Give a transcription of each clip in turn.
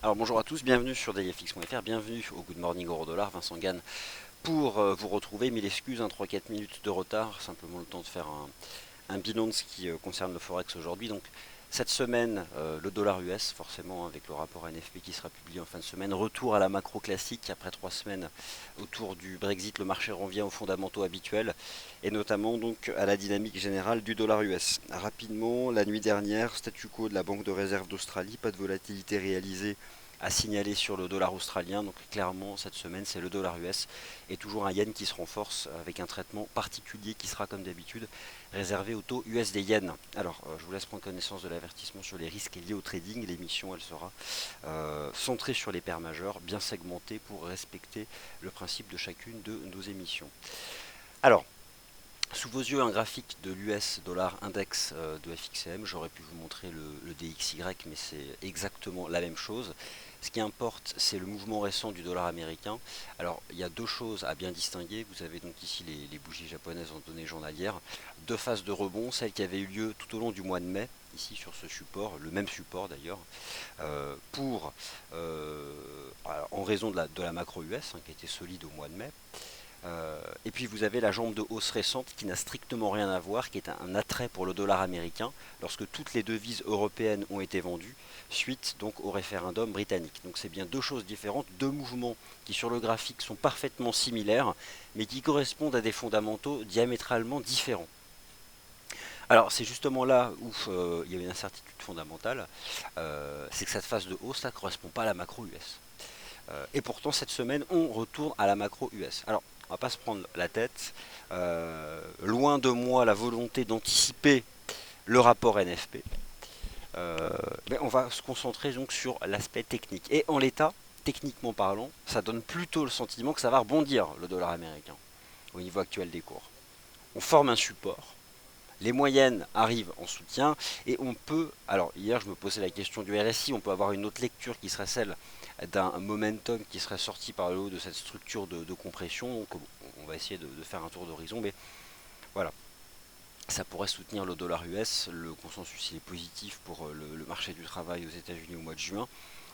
Alors bonjour à tous, bienvenue sur dailyfx.fr, bienvenue au Good Morning Euro Dollar, Vincent Gann pour vous retrouver. Mille excuses, 3-4 minutes de retard, simplement le temps de faire un bilan de ce qui concerne le Forex aujourd'hui. Donc cette semaine, le dollar US, forcément avec le rapport NFP qui sera publié en fin de semaine, retour à la macro classique après 3 semaines autour du Brexit, le marché revient aux fondamentaux habituels et notamment donc à la dynamique générale du dollar US. Rapidement, la nuit dernière, statu quo de la Banque de réserve d'Australie, pas de volatilité réalisée à signaler sur le dollar australien. Donc clairement, cette semaine, c'est le dollar US et toujours un yen qui se renforce avec un traitement particulier qui sera comme d'habitude réservé au taux USD yen. Alors, je vous laisse prendre connaissance de l'avertissement sur les risques liés au trading. L'émission, elle sera centrée sur les paires majeures, bien segmentée pour respecter le principe de chacune de nos émissions. Alors, sous vos yeux, un graphique de l'US dollar index de FXM. J'aurais pu vous montrer le DXY, mais c'est exactement la même chose. Ce qui importe, c'est le mouvement récent du dollar américain. Alors, il y a deux choses à bien distinguer. Vous avez donc ici les bougies japonaises en données journalières. Deux phases de rebond, celle qui avait eu lieu tout au long du mois de mai, ici sur ce support, le même support d'ailleurs, en raison de la macro US, qui était solide au mois de mai. Et puis vous avez la jambe de hausse récente qui n'a strictement rien à voir, qui est un attrait pour le dollar américain, lorsque toutes les devises européennes ont été vendues, suite donc au référendum britannique. Donc c'est bien deux choses différentes, deux mouvements qui sur le graphique sont parfaitement similaires, mais qui correspondent à des fondamentaux diamétralement différents. Alors c'est justement là où il y a une incertitude fondamentale, c'est que cette phase de hausse ne correspond pas à la macro US. Et pourtant, cette semaine, on retourne à la macro US. Alors, on va pas se prendre la tête. Loin de moi la volonté d'anticiper le rapport NFP. Mais on va se concentrer donc sur l'aspect technique. Et en l'état, techniquement parlant, ça donne plutôt le sentiment que ça va rebondir le dollar américain au niveau actuel des cours. On forme un support. Les moyennes arrivent en soutien et on peut, alors hier je me posais la question du RSI, on peut avoir une autre lecture qui serait celle d'un momentum qui serait sorti par le haut de cette structure de compression. Donc on va essayer de faire un tour d'horizon, mais voilà, ça pourrait soutenir le dollar US. Le consensus il est positif pour le marché du travail aux États-Unis au mois de juin.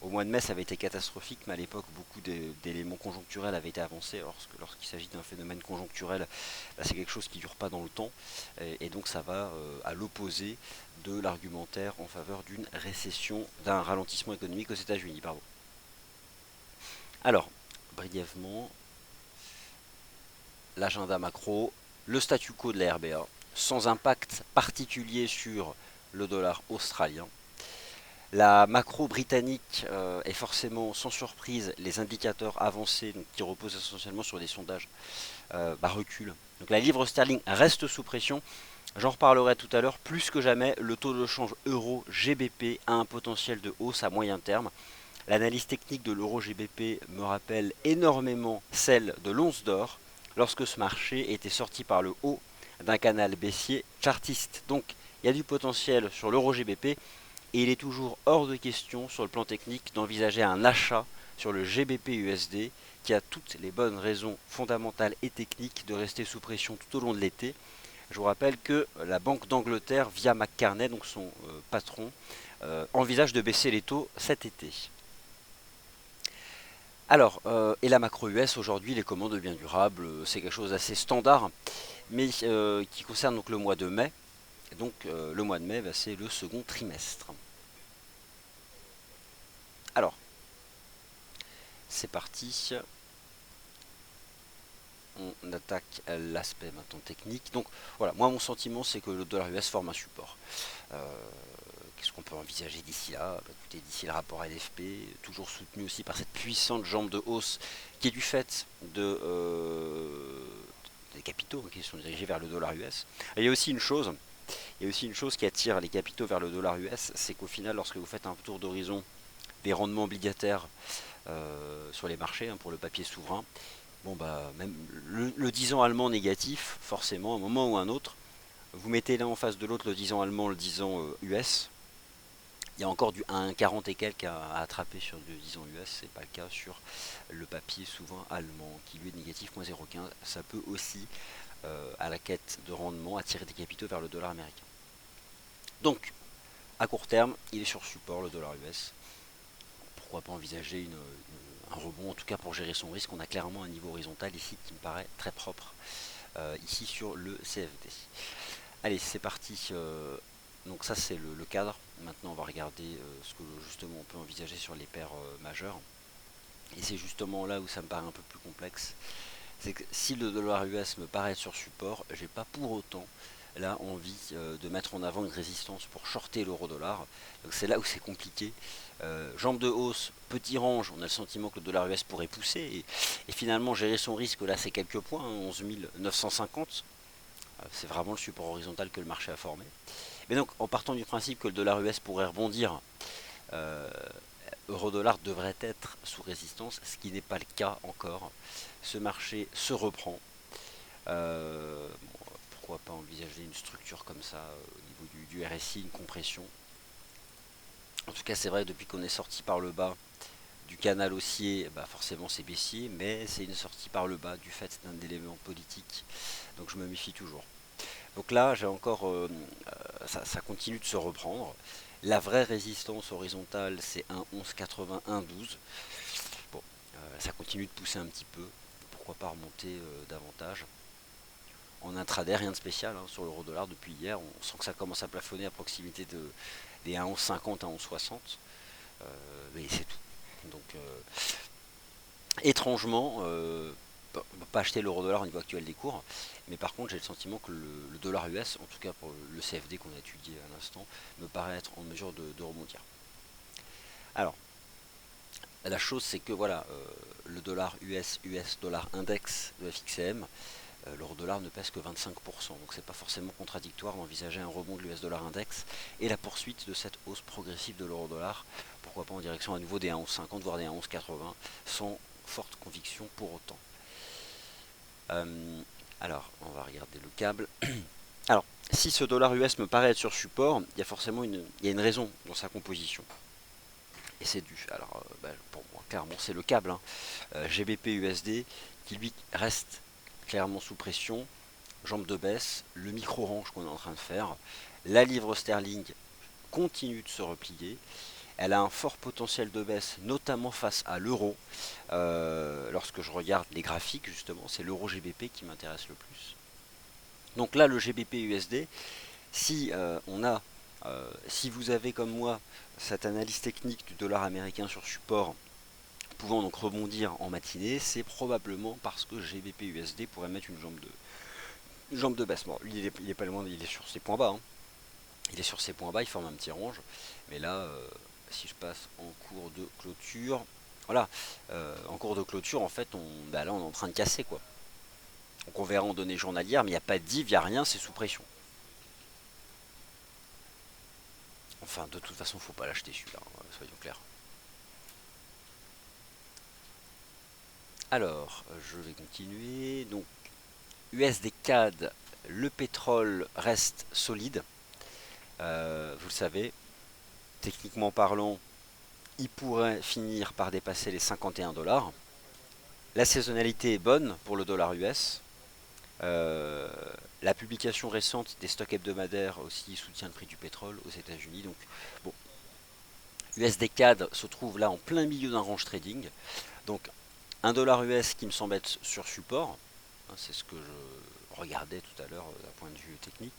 Au mois de mai, ça avait été catastrophique, mais à l'époque, beaucoup d'éléments conjoncturels avaient été avancés. Lorsqu'il s'agit d'un phénomène conjoncturel, là, c'est quelque chose qui ne dure pas dans le temps, et donc ça va à l'opposé de l'argumentaire en faveur d'une récession, d'un ralentissement économique aux États-Unis. Pardon. Alors, brièvement, l'agenda macro, le statu quo de la RBA, sans impact particulier sur le dollar australien. La macro britannique est forcément sans surprise, les indicateurs avancés donc, qui reposent essentiellement sur des sondages reculent. Donc la livre sterling reste sous pression. J'en reparlerai tout à l'heure. Plus que jamais, le taux de change euro GBP a un potentiel de hausse à moyen terme. L'analyse technique de l'euro GBP me rappelle énormément celle de l'once d'or lorsque ce marché était sorti par le haut d'un canal baissier chartiste. Donc il y a du potentiel sur l'euro GBP et il est toujours hors de question sur le plan technique d'envisager un achat sur le GBP USD qui a toutes les bonnes raisons fondamentales et techniques de rester sous pression tout au long de l'été. Je vous rappelle que la Banque d'Angleterre, via McCarney, donc son patron, envisage de baisser les taux cet été. Alors, et la macro US aujourd'hui, les commandes de biens durables, c'est quelque chose d'assez standard, mais qui concerne donc le mois de mai. Donc le mois de mai, c'est le second trimestre. Alors, c'est parti. On attaque l'aspect maintenant technique. Donc voilà, moi mon sentiment c'est que le dollar US forme un support. Qu'est-ce qu'on peut envisager d'ici là? Écoutez, d'ici le rapport LFP, toujours soutenu aussi par cette puissante jambe de hausse qui est du fait des capitaux qui sont dirigés vers le dollar US. Et il y a aussi une chose qui attire les capitaux vers le dollar US, c'est qu'au final, lorsque vous faites un tour d'horizon des rendements obligataires sur les marchés pour le papier souverain, bon bah même le 10 ans allemand négatif, forcément, à un moment ou à un autre, vous mettez l'un en face de l'autre le 10 ans allemand, le 10 ans US, il y a encore du 1,40 et quelques à attraper sur le 10 ans US, c'est pas le cas sur le papier souverain allemand, qui lui est négatif, moins 0,15. Ça peut aussi, à la quête de rendement, attirer des capitaux vers le dollar américain. Donc, à court terme, il est sur support le dollar US. pourquoi pas envisager un rebond, en tout cas pour gérer son risque. On a clairement un niveau horizontal ici qui me paraît très propre, ici sur le CFD. Allez, c'est parti. Donc ça c'est le cadre. Maintenant on va regarder ce que justement on peut envisager sur les paires majeures. Et c'est justement là où ça me paraît un peu plus complexe. C'est que si le dollar US me paraît sur support, j'ai pas pour autant là envie de mettre en avant une résistance pour shorter l'euro dollar. Donc c'est là où c'est compliqué. Jambe de hausse, petit range, on a le sentiment que le dollar US pourrait pousser et finalement gérer son risque là c'est quelques points, hein, 11 950. C'est vraiment le support horizontal que le marché a formé. Mais donc en partant du principe que le dollar US pourrait rebondir, euh, euro-dollar devrait être sous résistance, ce qui n'est pas le cas encore. Ce marché se reprend. Bon, pourquoi pas envisager une structure comme ça au niveau du RSI, une compression. En tout cas, c'est vrai, depuis qu'on est sorti par le bas du canal haussier, bah forcément c'est baissier, mais c'est une sortie par le bas du fait d'un élément politique. Donc je me méfie toujours. Donc là, j'ai encore, ça continue de se reprendre. La vraie résistance horizontale, c'est un 11,81,12. Bon, ça continue de pousser un petit peu. Pourquoi pas remonter davantage. En intraday, rien de spécial hein, sur l'euro dollar depuis hier. On sent que ça commence à plafonner à proximité des 1,1150 à 1,1160. Mais c'est tout. Donc, étrangement, pas acheter l'euro dollar au niveau actuel des cours, mais par contre j'ai le sentiment que le dollar US, en tout cas pour le CFD qu'on a étudié à l'instant, me paraît être en mesure de rebondir. Alors, la chose c'est que voilà, le dollar US dollar index de FXCM, l'euro dollar ne pèse que 25%, donc c'est pas forcément contradictoire d'envisager un rebond de l'US dollar index et la poursuite de cette hausse progressive de l'euro dollar, pourquoi pas en direction à nouveau des 1,1150 voire des 1,1180, sans forte conviction pour autant. Alors, on va regarder le câble. Alors, si ce dollar US me paraît être sur support, il y a forcément il y a une raison dans sa composition. Et c'est dû. Alors, pour moi, clairement, c'est le câble. Hein. GBP USD qui lui reste clairement sous pression. Jambe de baisse, le micro-range qu'on est en train de faire. La livre sterling continue de se replier. Elle a un fort potentiel de baisse, notamment face à l'euro. Lorsque je regarde les graphiques, justement, c'est l'euro GBP qui m'intéresse le plus. Donc là, le GBP USD, si si vous avez comme moi cette analyse technique du dollar américain sur support, pouvant donc rebondir en matinée, c'est probablement parce que GBP USD pourrait mettre une jambe de baisse. Bon, lui, il est pas loin, il est sur ses points bas. Hein. Il est sur ses points bas, il forme un petit range. Mais là, si je passe en cours de clôture, voilà, en cours de clôture, en fait, là, on est en train de casser, quoi. Donc on verra en données journalières, mais il n'y a pas de div, il n'y a rien, c'est sous pression. Enfin, de toute façon, faut pas l'acheter celui-là, soyons clairs. Alors, je vais continuer. Donc, USD CAD, le pétrole reste solide. Vous le savez, techniquement parlant, il pourrait finir par dépasser les 51 $. La saisonnalité est bonne pour le dollar US. La publication récente des stocks hebdomadaires aussi soutient le prix du pétrole aux États-Unis. Donc, bon, USD CAD se trouve là en plein milieu d'un range trading. Donc, un dollar US qui me semble être sur support. Hein, c'est ce que je regardais tout à l'heure d'un point de vue technique.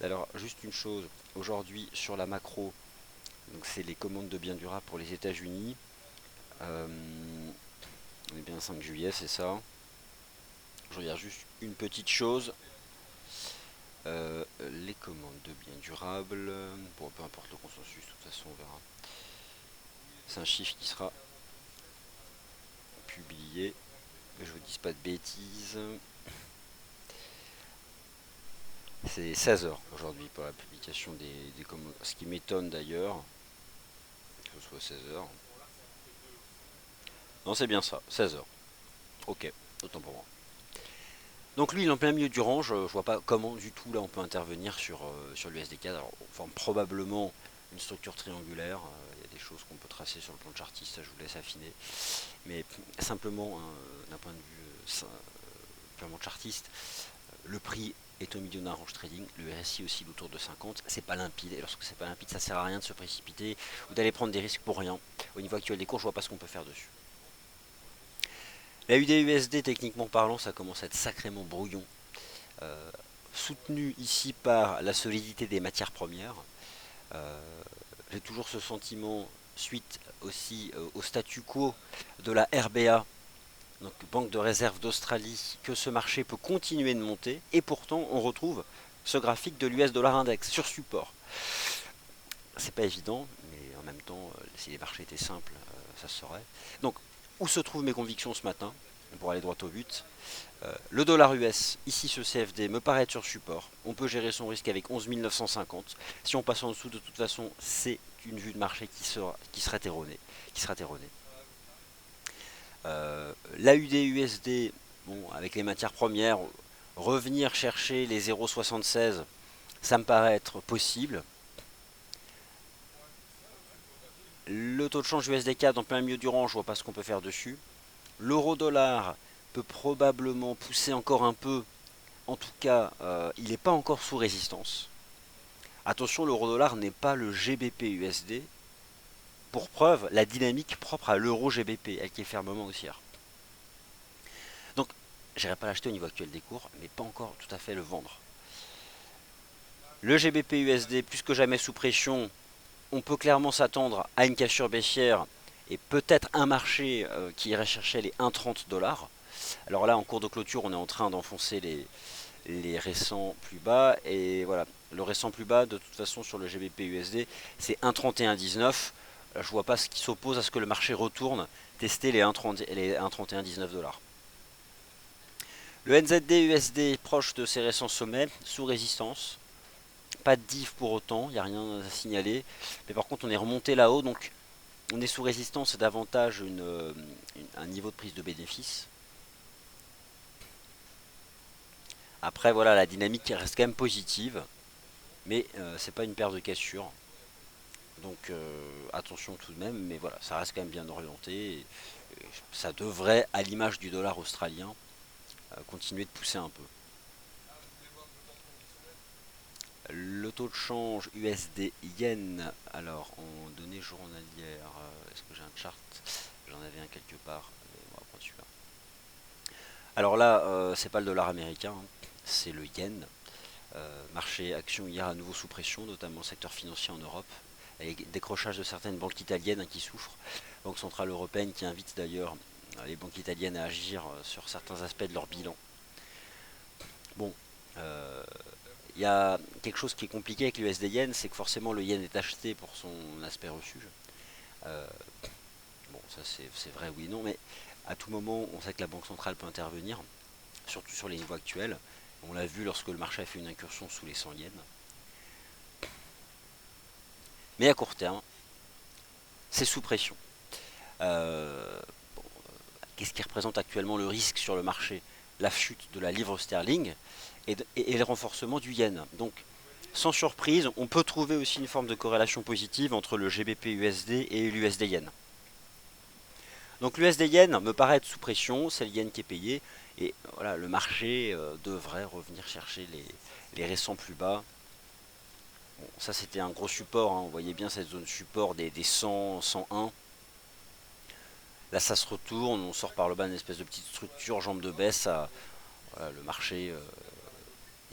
Alors, juste une chose, aujourd'hui sur la macro, donc c'est les commandes de biens durables pour les États-Unis. On est bien le 5 juillet, c'est ça. Je regarde juste une petite chose. Les commandes de biens durables. Bon, peu importe le consensus, de toute façon, on verra. C'est un chiffre qui sera publié. Que je vous dise pas de bêtises. C'est 16h aujourd'hui pour la publication des commandes. Ce qui m'étonne d'ailleurs, que ce soit 16h. Non, c'est bien ça, 16h. Ok, autant pour moi. Donc lui, il est en plein milieu du range. Je vois pas comment du tout là on peut intervenir sur l'USDK. Alors, on forme probablement une structure triangulaire. Il y a des choses qu'on peut tracer sur le plan chartiste, ça je vous laisse affiner. Mais simplement, d'un point de vue purement chartiste, le prix est au milieu d'un range trading, le RSI aussi autour de 50, c'est pas limpide, et lorsque c'est pas limpide, ça sert à rien de se précipiter ou d'aller prendre des risques pour rien. au niveau actuel des cours, je vois pas ce qu'on peut faire dessus. La UDUSD, techniquement parlant, ça commence à être sacrément brouillon. Euh, Soutenu ici par la solidité des matières premières. Euh, J'ai toujours ce sentiment, suite aussi au statu quo de la RBA, donc Banque de réserve d'Australie, que ce marché peut continuer de monter, et pourtant on retrouve ce graphique de l'US dollar index sur support. C'est pas évident, mais en même temps, si les marchés étaient simples, ça se saurait. Donc, où se trouvent mes convictions ce matin, pour aller droit au but? Le dollar US, ici ce CFD, me paraît être sur support. On peut gérer son risque avec 11 950. Si on passe en dessous, de toute façon, c'est une vue de marché qui serait erronée. L'AUD USD, bon, avec les matières premières, revenir chercher les 0,76, ça me paraît être possible. Le taux de change USD-CAD en plein milieu du rang, je vois pas ce qu'on peut faire dessus. L'euro-dollar peut probablement pousser encore un peu. En tout cas, il n'est pas encore sous résistance. Attention, l'euro-dollar n'est pas le GBP USD. Pour preuve, la dynamique propre à l'euro GBP, elle qui est fermement haussière. Donc, j'irai pas l'acheter au niveau actuel des cours, mais pas encore tout à fait le vendre. Le GBP USD, plus que jamais sous pression, on peut clairement s'attendre à une cassure baissière et peut-être un marché qui irait chercher les 1,30 $. Alors là, en cours de clôture, on est en train d'enfoncer les récents plus bas. Et voilà, le récent plus bas, de toute façon, sur le GBP USD, c'est 1,3119. Je vois pas ce qui s'oppose à ce que le marché retourne tester les 1,3119 $. Le NZD USD proche de ses récents sommets, sous résistance. Pas de diff pour autant, il n'y a rien à signaler. Mais par contre, on est remonté là-haut, donc on est sous résistance, c'est davantage un niveau de prise de bénéfice. Après, voilà, la dynamique reste quand même positive, mais c'est pas une paire de cassures. Donc attention tout de même, mais voilà, ça reste quand même bien orienté. Et ça devrait, à l'image du dollar australien, continuer de pousser un peu. Le taux de change USD-Yen, alors en données journalières, est-ce que j'ai un chart? J'en avais un quelque part, mais on va prendre celui-là. Alors là, c'est pas le dollar américain, hein, c'est le yen. Marché action hier à nouveau sous pression, notamment secteur financier en Europe, avec décrochage de certaines banques italiennes qui souffrent. Banque centrale européenne qui invite d'ailleurs les banques italiennes à agir sur certains aspects de leur bilan. Bon, il y a quelque chose qui est compliqué avec l'USD yen, c'est que forcément le yen est acheté pour son aspect refuge. Euh, bon, ça c'est vrai oui non, mais à tout moment on sait que la banque centrale peut intervenir, surtout sur les niveaux actuels. On l'a vu lorsque le marché a fait une incursion sous les 100 yens. Mais à court terme, c'est sous pression. Bon, qu'est-ce qui représente actuellement le risque sur le marché? La chute de la livre sterling et le renforcement du yen. Donc, sans surprise, on peut trouver aussi une forme de corrélation positive entre le GBP USD et l'USD yen. Donc l'USD yen me paraît être sous pression, c'est le yen qui est payé, et voilà, le marché devrait revenir chercher les récents plus bas. Bon, ça c'était un gros support, hein. On voyait bien cette zone support des 100, 101. Là ça se retourne, on sort par le bas d'une espèce de petite structure, jambe de baisse. Voilà, le marché,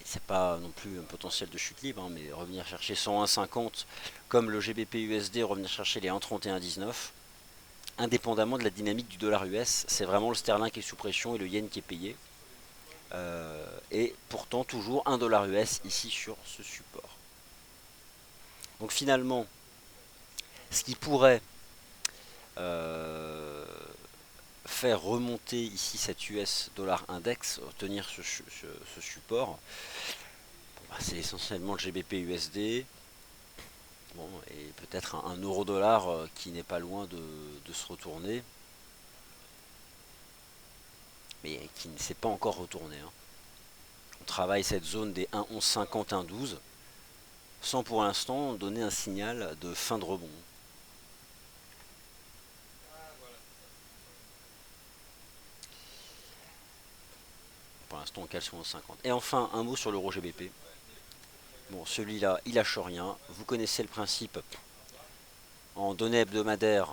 c'est pas non plus un potentiel de chute libre, hein, mais revenir chercher 101,50 comme le GBP USD, revenir chercher les 1,3119. Indépendamment de la dynamique du dollar US, c'est vraiment le sterling qui est sous pression et le yen qui est payé. Et pourtant toujours 1 dollar US ici sur ce support. Donc finalement, ce qui pourrait euh, faire remonter ici cette US dollar index, obtenir ce support, bon, bah, c'est essentiellement le GBP USD. Bon, et peut-être un euro dollar qui n'est pas loin de se retourner, mais qui ne s'est pas encore retourné, hein. On travaille cette zone des 1,1150, 1,12 sans pour l'instant donner un signal de fin de rebond. Pour l'instant on cale sur 11,50. Et enfin un mot sur l'euro GBP. Bon, celui-là il lâche rien, vous connaissez le principe. En données hebdomadaires,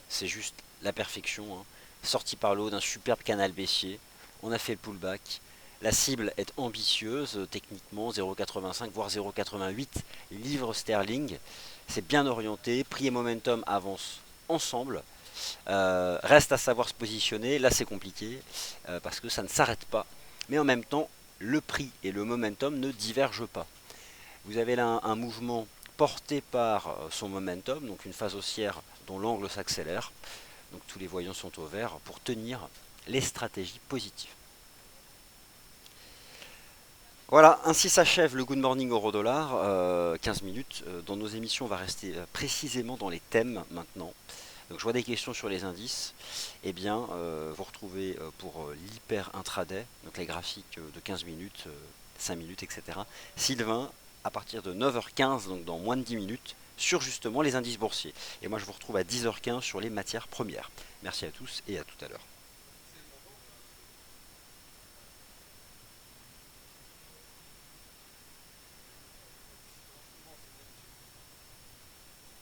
c'est juste la perfection, hein. Sorti par le haut d'un superbe canal baissier, on a fait le pullback. La cible est ambitieuse, techniquement 0,85 voire 0,88 livres sterling. C'est bien orienté, prix et momentum avancent ensemble. Reste à savoir se positionner, là c'est compliqué, parce que ça ne s'arrête pas. Mais en même temps, le prix et le momentum ne divergent pas. Vous avez là un mouvement porté par son momentum, donc une phase haussière dont l'angle s'accélère. Donc tous les voyants sont au vert pour tenir les stratégies positives. Voilà, ainsi s'achève le Good Morning Euro Dollar, 15 minutes. Dans nos émissions, on va rester précisément dans les thèmes maintenant. Donc je vois des questions sur les indices. Eh bien, vous retrouvez pour l'hyper intraday, donc les graphiques de 15 minutes, 5 minutes, etc. Sylvain, à partir de 9h15, donc dans moins de 10 minutes, sur justement les indices boursiers. Et moi, je vous retrouve à 10h15 sur les matières premières. Merci à tous et à tout à l'heure.